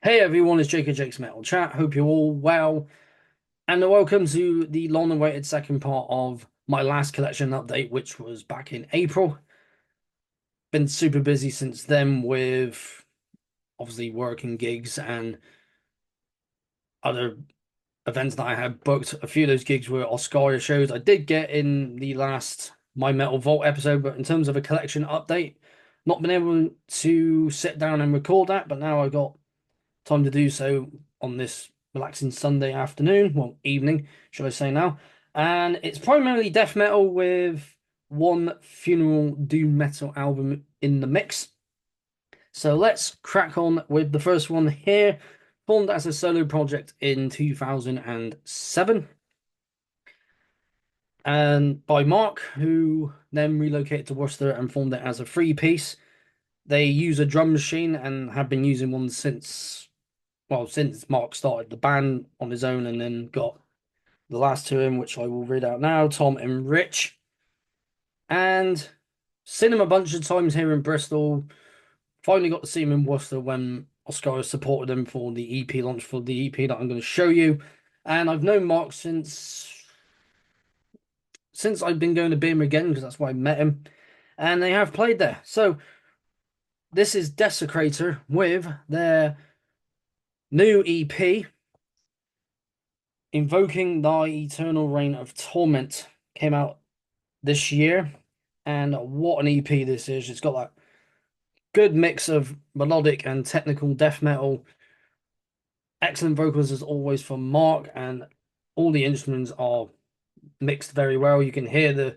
Hey everyone, it's Jake at Jake's Metal Chat. Hope you're all well, and welcome to the long-awaited second part of my last collection update, which was back in April. Been super busy since then with obviously working gigs and other events that I had booked. A few of those gigs were Oscaria shows I did get in the last My Metal Vault episode, but in terms of a collection update, not been able to sit down and record that, but now I got time to do so on this relaxing Sunday afternoon, well, evening, should I say now. And it's primarily death metal with one funeral doom metal album in the mix. So let's crack on with the first one here, formed as a solo project in 2007 and by Mark, who then relocated to Worcester and formed it as a three piece. They use a drum machine and have been using one since Mark started the band on his own and then got the last two in, which I will read out now, Tom and Rich. And seen him a bunch of times here in Bristol. Finally got to see him in Worcester when Oscar supported him for the EP launch for the EP that I'm going to show you. And I've known Mark since I've been going to Birmingham again because that's why I met him. And they have played there. So this is Desecrator with their new EP, Invoking Thy Eternal Reign of Torment, came out this year. And what an EP this is. It's got that good mix of melodic and technical death metal. Excellent vocals as always from Mark, and all the instruments are mixed very well. You can hear the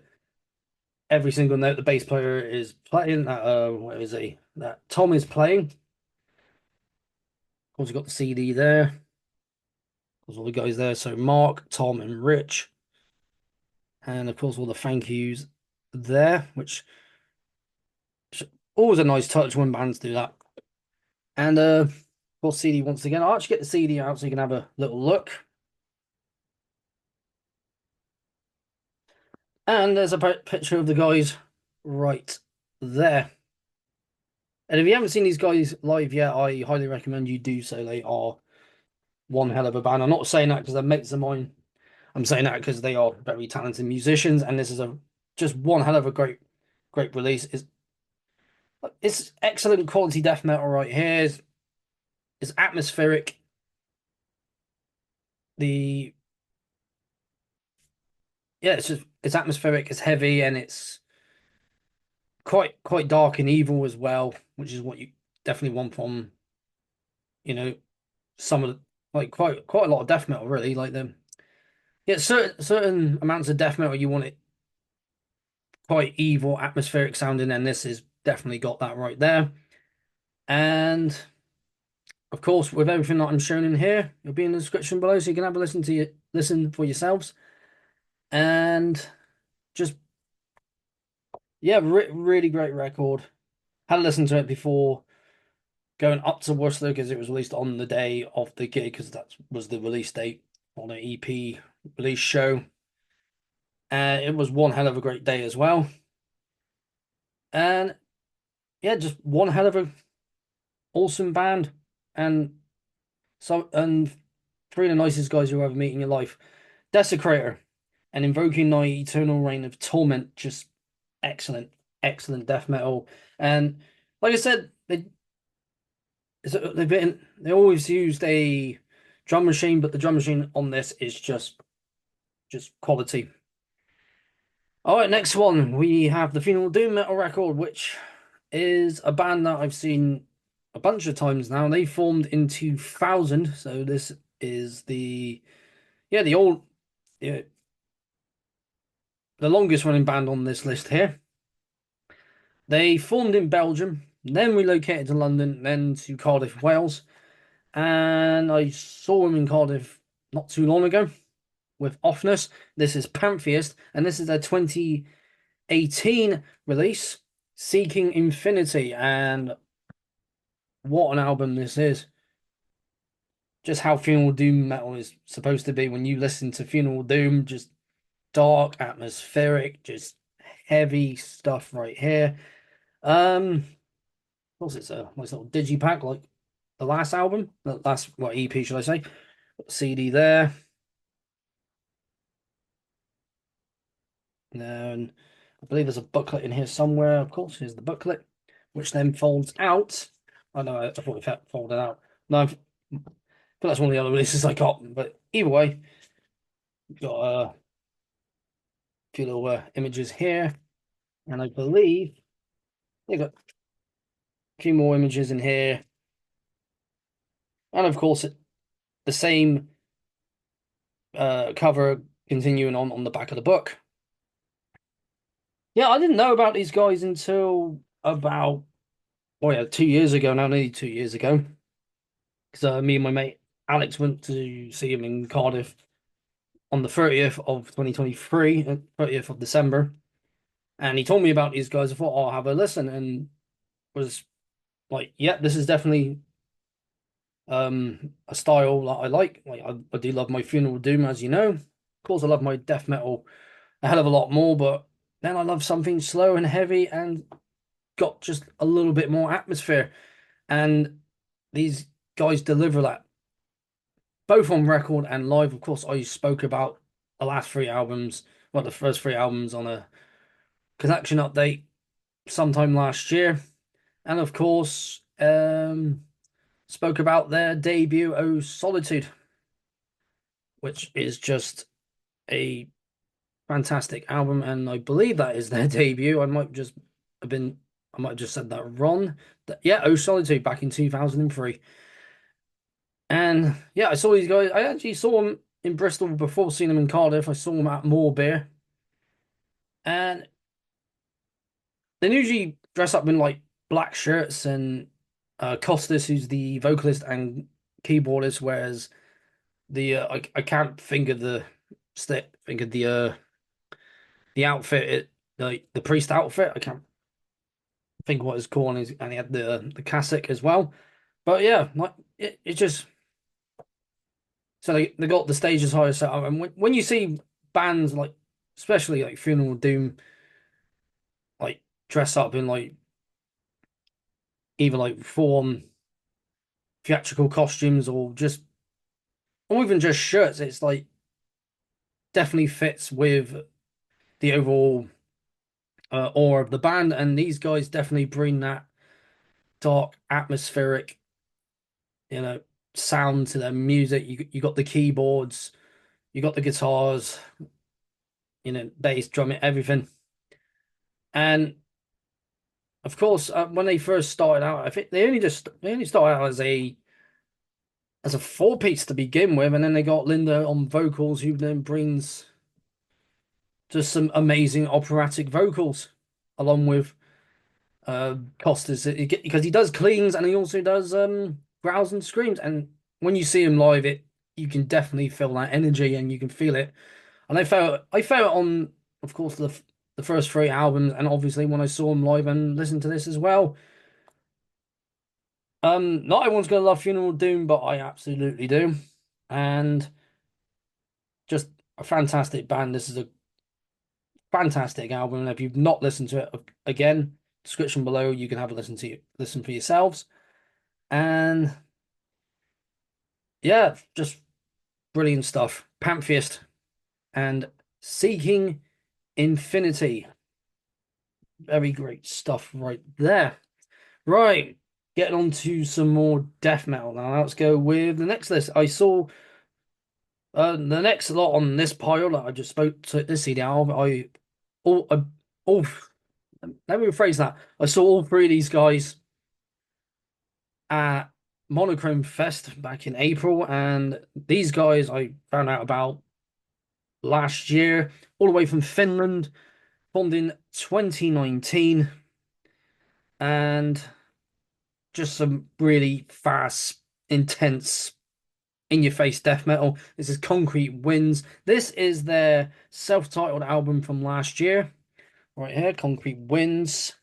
every single note the bass player is playing. Where is he? That Tom is playing. Of course, you've got the CD there. Of course, all the guys there. So Mark, Tom, and Rich. And of course, all the thank yous there, which is always a nice touch when bands do that. And of course, CD once again. I'll actually get the CD out so you can have a little look. And there's a picture of the guys right there. And if you haven't seen these guys live yet, I highly recommend you do so. They are one hell of a band. I'm not saying that because they're mates of mine. I'm saying that because they are very talented musicians, and this is a just one hell of a great release. It's excellent quality death metal right here. It's atmospheric. The Yeah, it's atmospheric, it's heavy, and it's quite dark and evil as well, which is what you definitely want from, you know, some of the like quite a lot of death metal, really. Like them. Yeah, certain amounts of death metal you want it quite evil, atmospheric sounding, and this has definitely got that right there. And of course, with everything that I'm showing in here, it'll be in the description below, so you can have a listen for yourselves. And just yeah, really great record. Had listened to it before going up to Worcester because it was released on the day of the gig because that was the release date on an EP release show. And it was one hell of a great day as well. And yeah, just one hell of a awesome band. And and three of the nicest guys you'll ever meet in your life. Desecrator and Invoking Thy Eternal Reign of Torment, just excellent death metal. And like I said, they always used a drum machine, but the drum machine on this is just quality. All right, next one we have the Funeral Doom Metal record, which is a band that I've seen a bunch of times now. They formed in 2000, so this is the old yeah, the longest running band on this list here. They formed in Belgium, then relocated to London, then to Cardiff, Wales. And I saw them in Cardiff not too long ago with Offness. This is Pantheist, and this is their 2018 release, Seeking Infinity. And what an album this is. Just how Funeral Doom metal is supposed to be when you listen to Funeral Doom, just dark, atmospheric, just heavy stuff right here. Of course, it's a nice little digipack like the last album, the last what EP should I say? CD there. And I believe there's a booklet in here somewhere. Of course, here's the booklet, which then folds out. I know I thought it folded out. No, I feel that's one of the other releases I got. But either way, got a few little images here, and I believe they got a few more images in here, and of course the same cover continuing on the back of the book. Yeah, I didn't know about these guys until about, oh yeah, 2 years ago now, nearly 2 years ago. Because me and my mate Alex went to see him in Cardiff on the 30th of 2023, 30th of December. And he told me about these guys. I thought, oh, I'll have a listen, and was like, yeah, this is definitely a style that I like. Like I do love my Funeral Doom, as you know. Of course, I love my death metal a hell of a lot more, but then I love something slow and heavy and got just a little bit more atmosphere. And these guys deliver that both on record and live. Of course, I spoke about the last three albums, well, the first three albums on a Connection update sometime last year. And of course, spoke about their debut, Oh Solitude, which is just a fantastic album. And I believe that is their debut. I might have just said that wrong. Yeah, Oh Solitude back in 2003. And yeah, I saw these guys. I actually saw them in Bristol before seeing them in Cardiff. I saw them at More Beer. And they usually dress up in like black shirts, and Costas, who's the vocalist and keyboardist, wears I can't think of the outfit, like the priest outfit. I can't think what it's called, and he had the cassock as well. But yeah, like it just, so they got the stages higher set up, and when you see bands like, especially like Funeral Doom, like dress up in like either like full-on theatrical costumes or even just shirts, it's like definitely fits with the overall aura of the band. And these guys definitely bring that dark, atmospheric, you know, sound to their music. You got the keyboards, you got the guitars, bass, drumming, everything. And of course, when they first started out, I think they only started out as a four piece to begin with, and then they got Linda on vocals, who then brings just some amazing operatic vocals along with Costas, because he does cleans and he also does growls and screams. And when you see him live, you can definitely feel that energy and you can feel it. And I felt it on, of course, the first three albums, and obviously when I saw him live and listened to this as well. Not everyone's gonna love Funeral Doom, but I absolutely do. And just a fantastic band. This is a fantastic album. And if you've not listened to it, again, description below, you can have a listen for yourselves. And yeah, just brilliant stuff. Pantheist and Seeking Infinity. Very great stuff right there. Right, getting on to some more death metal now. Let's go with the next list. I saw the next lot on this pile that I just spoke to this CD album. All, I, all, let me rephrase that. I saw all three of these guys at Monochrome Fest back in April, and these guys I found out about last year, all the way from Finland, formed in 2019, and just some really fast, intense, in your face death metal. This is Concrete Winds. This is their self-titled album from last year, right here, Concrete Winds.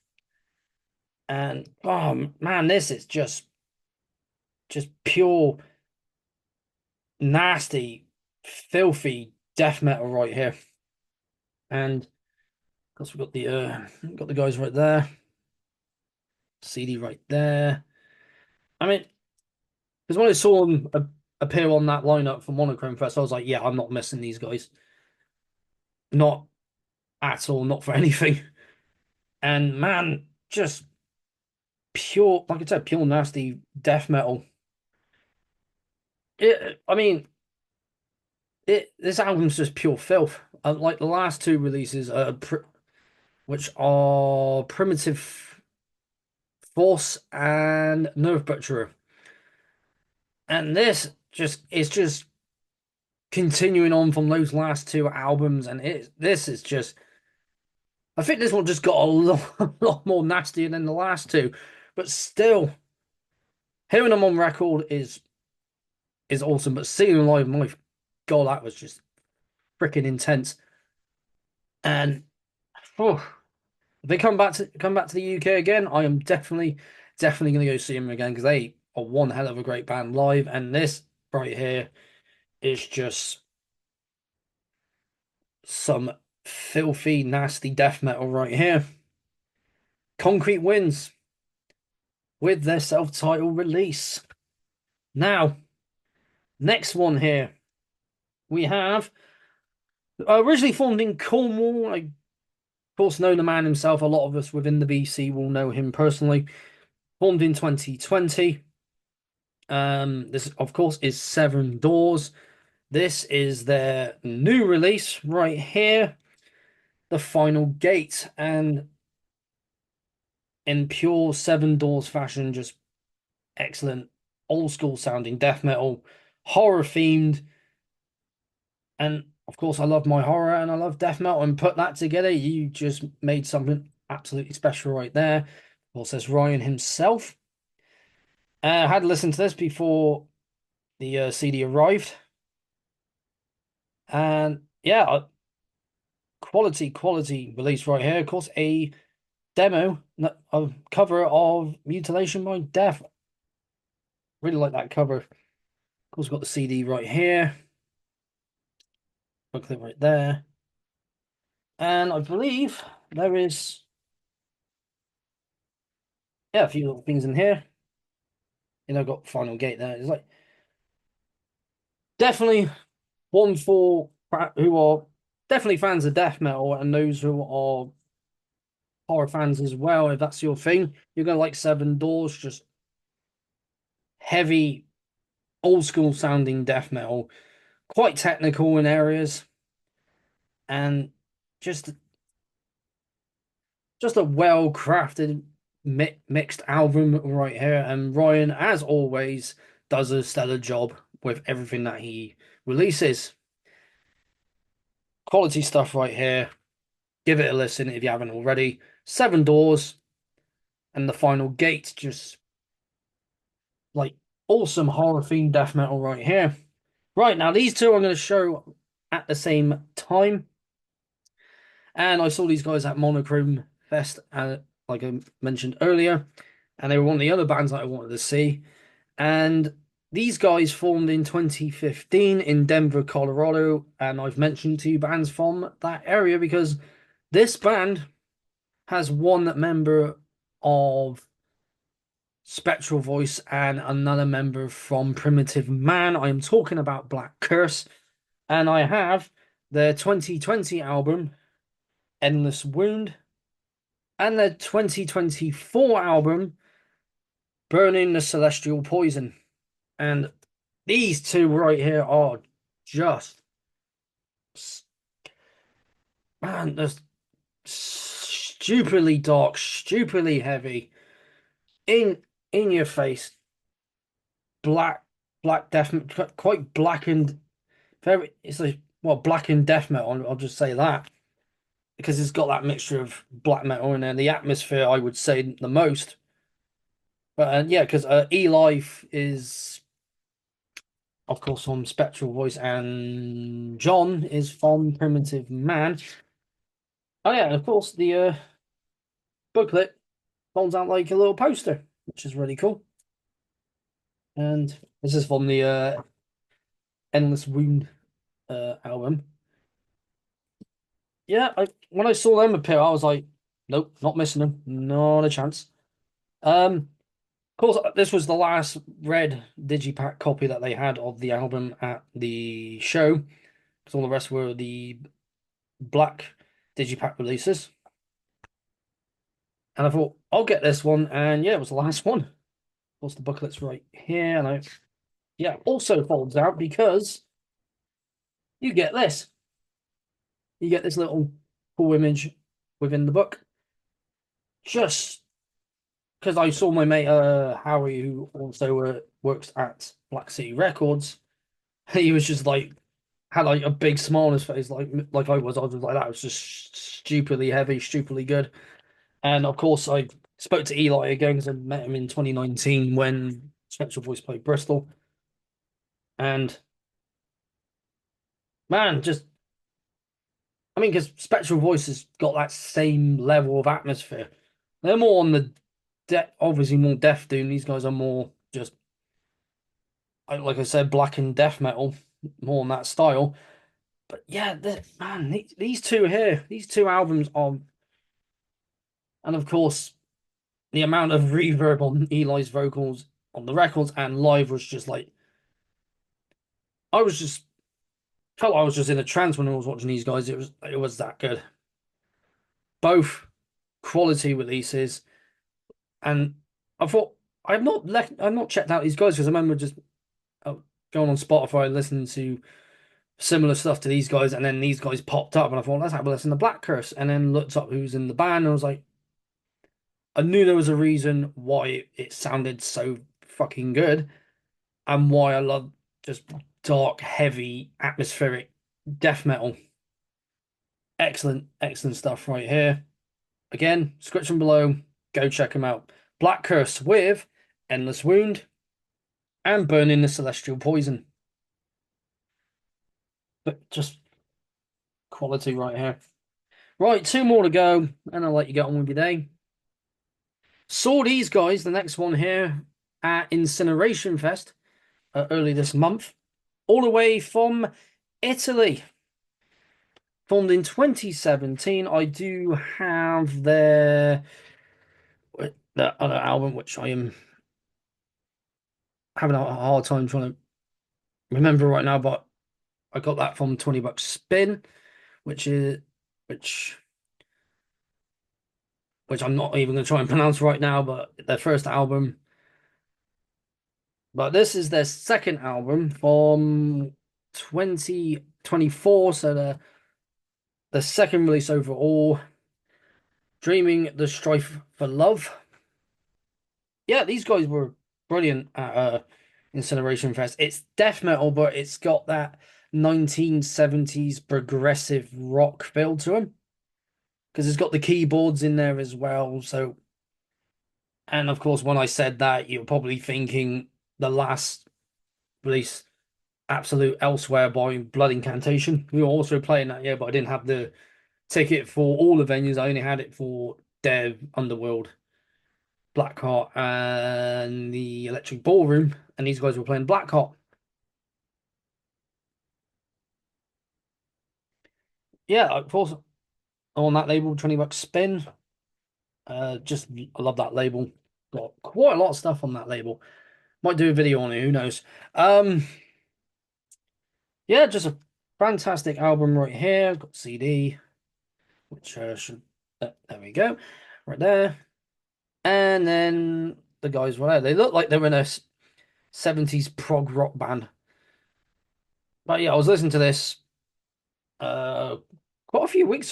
And oh man, this is just pure nasty, filthy death metal right here. And of course we've got the guys right there. CD right there. I mean, Because when I saw them appear on that lineup for Monochrome Fest, I was like, yeah, I'm not missing these guys. Not at all, not for anything. And man, just pure, like I said, pure nasty death metal. I mean, this album's just pure filth. Like the last two releases, which are Primitive Force and Nerve Butcherer, and this just is just continuing on from those last two albums, and this is just. I think this one just got a lot more nastier than the last two, but still, hearing them on record is awesome. But seeing them live, my God, that was just freaking intense. And oh, if they come back to the UK again, I am definitely gonna go see them again because they are one hell of a great band live. And this right here is just some filthy, nasty death metal right here. Concrete wins with their self-titled release. Now, next one here we have originally formed in Cornwall. I, of course, know the man himself. A lot of us within the BC will know him personally. Formed in 2020. This, of course, is Seven Doors. This is their new release right here, The Final Gate, and in pure Seven Doors fashion, just excellent old school sounding death metal, horror themed, and of course, I love my horror and I love death metal, and put that together, you just made something absolutely special right there. Of course, there's Ryan himself. I had listened to this before the CD arrived. And yeah, quality release right here. Of course, a demo, a cover of Mutilation by Death. Really like that cover. Of course, we've got the CD right here. Booklet right there. And I believe there is, yeah, a few little things in here. You know, got Final Gate there. It's like definitely one for who are definitely fans of death metal and those who are horror fans as well. If that's your thing, you're gonna like Seven Doors, just heavy, old school sounding death metal, quite technical in areas, and just just a well crafted mixed album right here. And Ryan, as always, does a stellar job with everything that he releases. Quality stuff right here. Give it a listen if you haven't already. Seven Doors and The Final Gate, just like awesome horror themed death metal right here. Right now, these two I'm going to show at the same time. And I saw these guys at Monochrome Fest, like I mentioned earlier, and they were one of the other bands that I wanted to see. And these guys formed in 2015 in Denver, Colorado, and I've mentioned two bands from that area because this band has one member of Spectral Voice and another member from Primitive Man. I am talking about Black Curse, and I have their 2020 album, Endless Wound, and their 2024 album, Burning the Celestial Poison. And these two right here are just, man, they're stupidly dark, stupidly heavy, in your face, black, black death, quite blackened, very, it's like, well, blackened death metal, I'll just say that. Because it's got that mixture of black metal and then the atmosphere, I would say the most. But yeah, because Eli is, of course, from Spectral Voice, and John is from Primitive Man. Oh yeah, and of course the booklet folds out like a little poster, which is really cool. And this is from the Endless Wound album. Yeah, when I saw them appear, I was like, nope, not missing them, not a chance. Um, Of course, this was the last red digipack copy that they had of the album at the show, because all the rest were the black digipack releases. And I thought, I'll get this one, and yeah, it was the last one. Of course, the booklet's right here, and yeah, also folds out because you get this. You get this little cool image within the book. Just because I saw my mate Howie, who also works at Black City Records, he was just like had like a big smile on his face, like I was. I was like, that was just stupidly heavy, stupidly good. And of course, I spoke to Eli again because I met him in 2019 when Spectral Voice played Bristol. And man, just I mean, because Spectral Voice has got that same level of atmosphere. They're more on the obviously more death doom. These guys are more just like I said, black and death metal, more on that style. But yeah, man, these two here, these two albums are, and of course, the amount of reverb on Eli's vocals on the records and live was just like, I was just felt I was just in a trance when I was watching these guys. It was that good. Both quality releases, and I thought I've not checked out these guys because I remember just uh, going on Spotify and listening to similar stuff to these guys, and then these guys popped up, and I thought, let's have a listen to Black Curse, and then looked up who's in the band, and I was like, I knew there was a reason why it sounded so fucking good, and why I love just dark, heavy, atmospheric death metal. Excellent, excellent stuff right here. Again, description below. Go check them out. Black Curse with Endless Wound and Burning the Celestial Poison. But just quality right here. Right, two more to go, and I'll let you get on with your day. Saw these guys, the next one here, at Incineration Fest early this month, all the way from Italy. Formed in 2017. I do have their other album, which I am having a hard time trying to remember right now, but I got that from 20 Bucks Spin, which is which which I'm not even going to try and pronounce right now, but their first album. But this is their second album from 2024, so the second release overall. Dreaming the Strife for Love. Yeah, these guys were brilliant at Incineration Fest. It's death metal, but it's got that 1970s progressive rock feel to them because it's got the keyboards in there as well. So, and of course, when I said that, you're probably thinking the last release, Absolute Elsewhere by Blood Incantation. We were also playing that, yeah, but I didn't have the ticket for all the venues. I only had it for Dev, Underworld, Blackheart, and the Electric Ballroom, and these guys were playing Blackheart. Yeah, of course, on that label, 20 Bucks Spin. Just I love that label. Got quite a lot of stuff on that label. Might do a video on it, who knows? Um, yeah, just a fantastic album right here. Got CD, which should there we go, right there. And then the guys were there. They look like they were in a 70s prog rock band. But yeah, I was listening to this uh quite a few weeks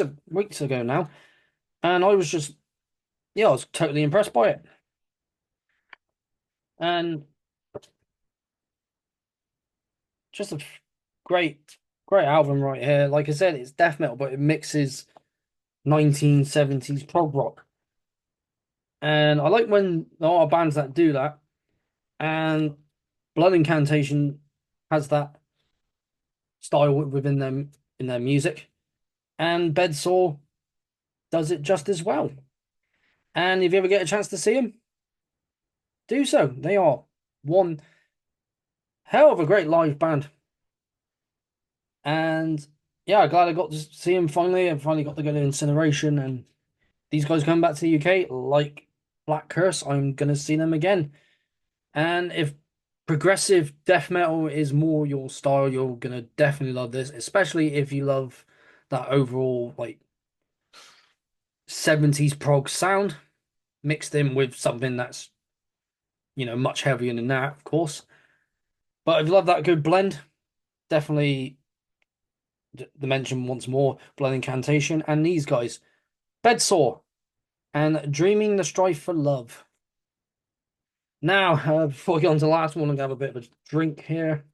ago now, and I was just yeah, I was totally impressed by it. And just a great album right here. Like I said, it's death metal, but it mixes 1970s prog rock. And I like when there are bands that do that. And Blood Incantation has that style within them in their music. And Bedsore does it just as well. And if you ever get a chance to see them, do so. They are one hell of a great live band. And yeah, glad I got to see him finally. I finally got to go to Incineration, and these guys coming back to the UK, like Black Curse, I'm gonna see them again. And if progressive death metal is more your style, you're gonna definitely love this, especially if you love that overall like 70s prog sound mixed in with something that's, much heavier than that, of course. But if you love that good blend, definitely the mention once more, Blood Incantation, and these guys, Bedsore and Dreaming the Strife for Love. Now, before we get on to the last one, I'm gonna have a bit of a drink here.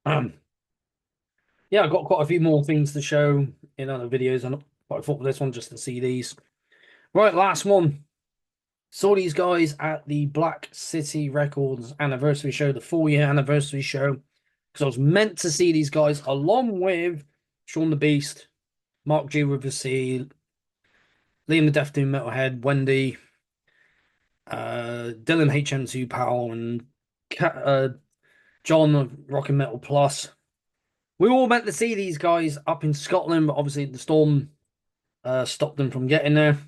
Um, yeah, I've got quite a few more things to show in other videos, and but I thought for this one just to see these. Right, last one. Saw these guys at the Black City Records anniversary show, the 4-year anniversary show, because I was meant to see these guys along with Sean the Beast, Mark G with the Sea, Liam the Death Doom Metalhead, Wendy, Dylan HM2 Powell, and John of Rock and Metal Plus. We were all meant to see these guys up in Scotland, but obviously the storm stopped them from getting there.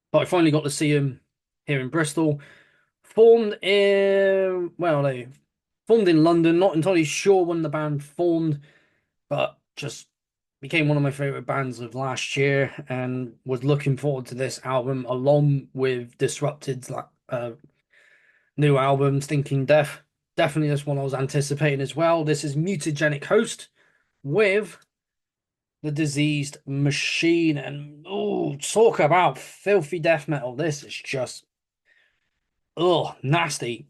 But I finally got to see them here in Bristol. They formed in London. Not entirely sure when the band formed, but just became one of my favorite bands of last year, and was looking forward to this album along with Disrupted's new album, Stinking Death. Definitely this one I was anticipating as well. This is Mutagenic Host with the Diseased Machine, and oh, talk about filthy death metal. This is just nasty,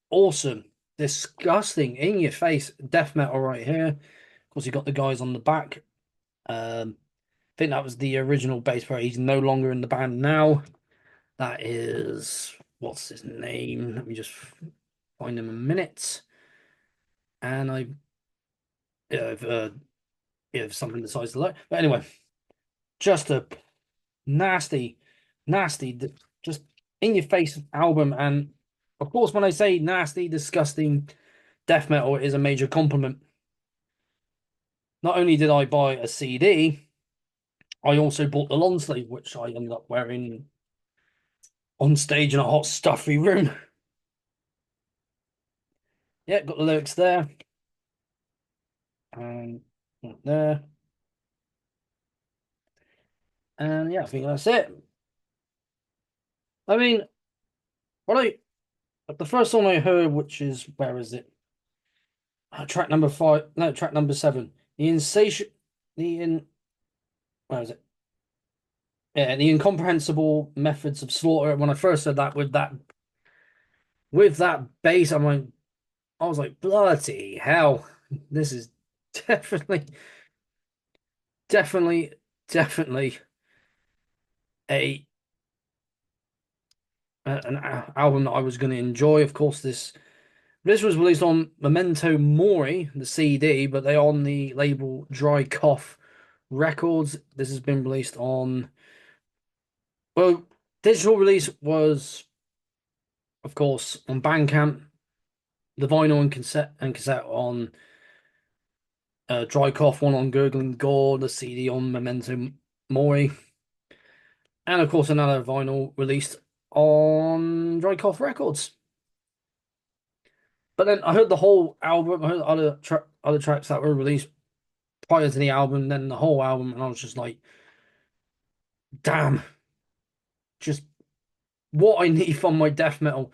awesome, disgusting, in your face death metal right here. Of course, you got the guys on the back. I think that was the original bass player. He's no longer in the band now. That is, what's his name? Let me just find him a minute. And if, uh, if something decides to look. But anyway, just a nasty, nasty, just in your face album. And of course, when I say nasty, disgusting, death metal is a major compliment. Not only did I buy a CD, I also bought the long sleeve, which I ended up wearing on stage in a hot, stuffy room. Yeah, got the lyrics there. And there. And yeah, I think that's it. I mean, what I the first song I heard, which is where is it? Track number 5, no, track number 7. The insatiable, the in where is it? Yeah, the incomprehensible methods of slaughter. When I first said that with that bass, I was like, bloody hell, this is definitely, definitely, definitely a an album that I was going to enjoy. Of course, this was released on Memento Mori, the CD, but they're on the label Dry Cough Records. This has been released on, well, digital release was, of course, on Bandcamp, the vinyl and cassette on Dry Cough, one on Gurgling Gore, the CD on Memento Mori, and of course another vinyl released on Dry Cough Records. But then I heard the whole album, I heard other tracks that were released prior to the album, then the whole album, and I was just like, damn, just what I need from my death metal.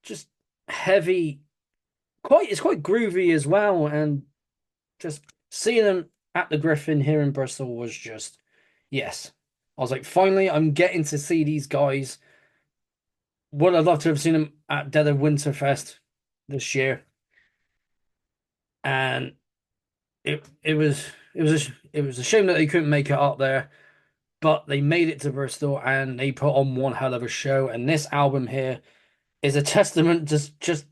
Just heavy, it's quite groovy as well, and just seeing them at the Griffin here in Bristol was just yes. I was like, finally, I'm getting to see these guys. Would I'd love to have seen them at Dead of Winterfest this year, and it was a shame that they couldn't make it up there, but they made it to Bristol and they put on one hell of a show. And this album here is a testament to just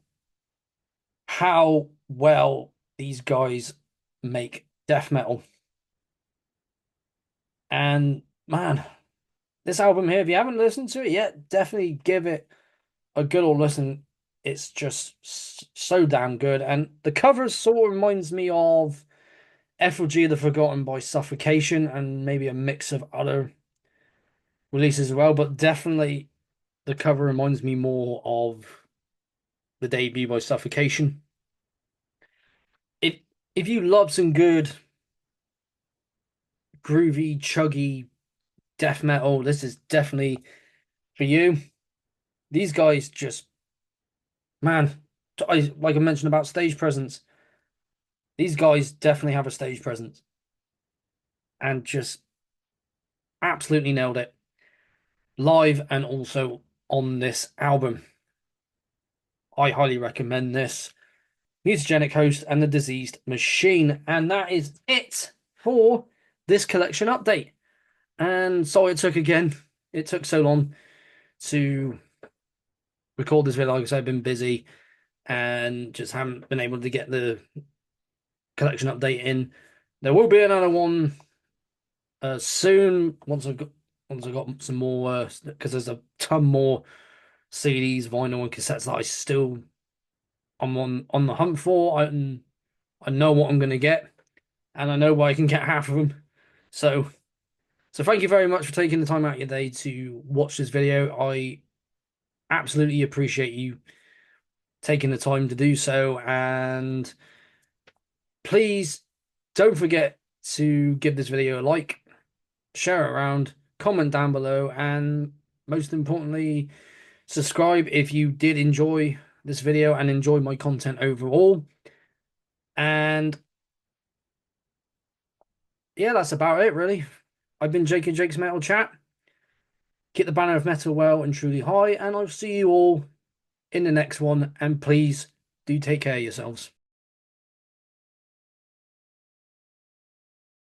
how well these guys make death metal. And man, this album here, if you haven't listened to it yet, definitely give it a good old listen. It's just so damn good. And the cover sort of reminds me of Effigy of the Forgotten by Suffocation, and maybe a mix of other releases as well, but definitely The cover reminds me more of the debut by Suffocation. If if you love some good groovy, chuggy death metal, this is definitely for you. These guys just, man, like I mentioned about stage presence, these guys definitely have a stage presence and just absolutely nailed it live and also on this album. I highly recommend this. Mutagenic Host and the Diseased Machine. And that is it for this collection update. And sorry it took so long to record this video. Like I said, I've been busy and just haven't been able to get the collection update in. There will be another one soon once I've got some more because there's a ton more CDs, vinyl, and cassettes that I'm on the hunt for. I know what I'm going to get, and I know where I can get half of them. So thank you very much for taking the time out of your day to watch this video. I absolutely appreciate you taking the time to do so, and please don't forget to give this video a like, share it around, comment down below, and most importantly, subscribe if you did enjoy this video and enjoy my content overall. And yeah, that's about it, really. I've been Jake and Jake's Metal Chat. Keep the banner of metal well and truly high, and I'll see you all in the next one. And please do take care of yourselves.